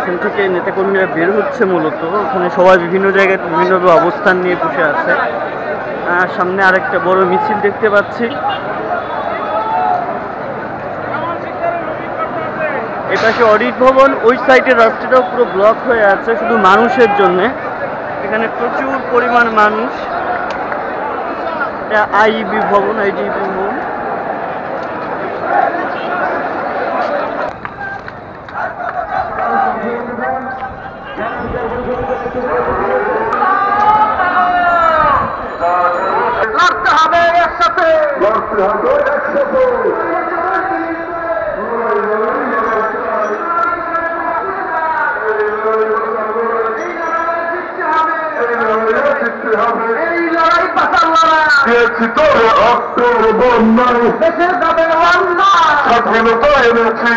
এখান থেকে নেতাকর্মীরা বের হচ্ছে মূলত। ওখানে সবাই বিভিন্ন জায়গায় বিভিন্নভাবে অবস্থান নিয়ে বসে আছে। সামনে আরেকটা বড় মিছিল দেখতে পাচ্ছি। এপাশে অডিট ভবন, ওই সাইডের রাস্তাটাও পুরো ব্লক হয়ে আছে শুধু মানুষের জন্য। এখানে প্রচুর পরিমাণ মানুষ। এটা আইইবি ভবন, আইডিবি ভবন। লড়তে হবে একসাথে, লড়তে হবে একসাথে। এই লড়াই বাঁচার লড়াই দিয়েছি তোর রক্ত বন্যায়, দেশের যাবে অন্যায়, স্বাধীনতা এনেছি,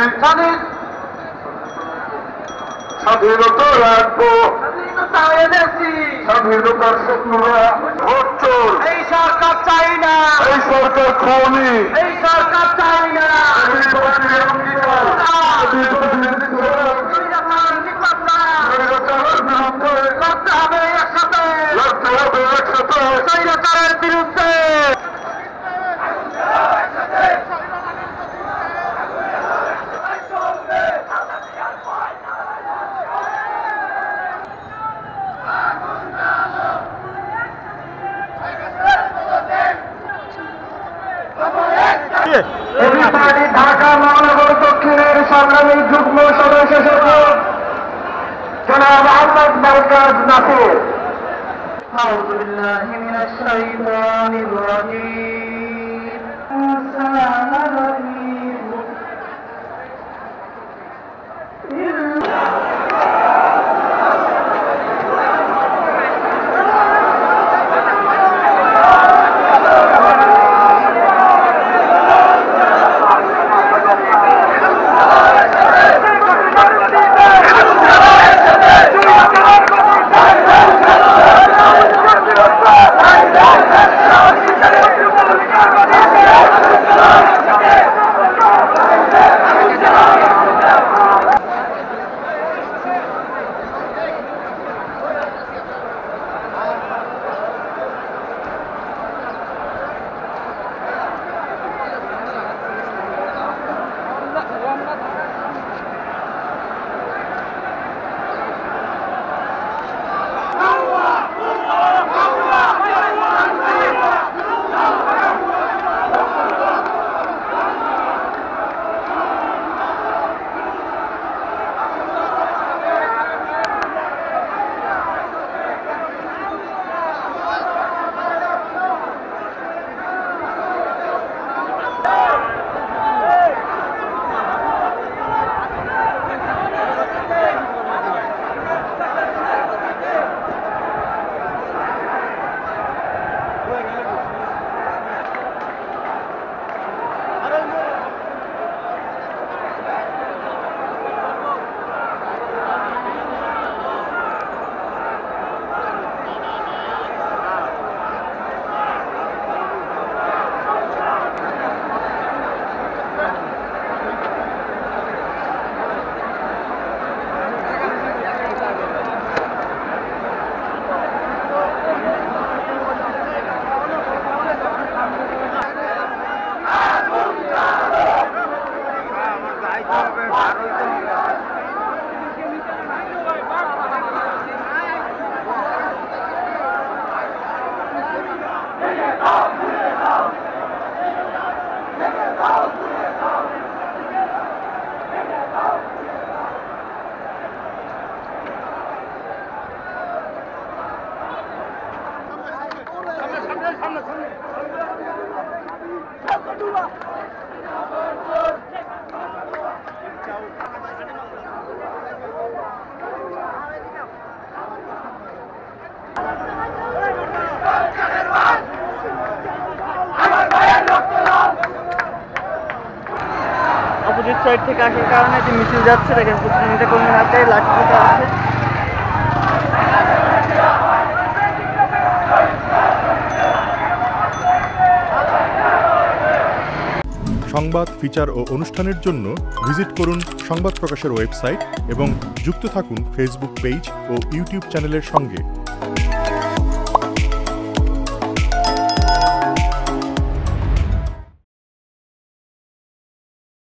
স্বাধীনতা রাখবো, স্বাধীনতা এনেছি, স্বাধীনতার শত্রুরা ভোট চোর। এই সরকার চাই না, এই সরকার খুনি, এই সরকার চাই না। লড়তে হবে একসাথে, লড়তে হবে একসাথে স্বৈরাচারের বিরুদ্ধে। ঢাকা মহানগর দক্ষিণের সংগ্রামী যুগ্ম সদস্য সচিব জনাব আহমদ মারকাজ নাসির। আউযু বিল্লাহি মিনাশ শাইতানির রাজীম। অপোজিট সাইড থেকে আসার কারণে যে মিছিল যাচ্ছে দেখেন প্রতিটা নেতাকর্মীর হাতে লাঠি আছে। সংবাদ, ফিচার ও অনুষ্ঠানের জন্য ভিজিট করুন সংবাদ প্রকাশের ওয়েবসাইট এবং যুক্ত থাকুন ফেসবুক পেজ ও ইউটিউব চ্যানেলের সঙ্গে।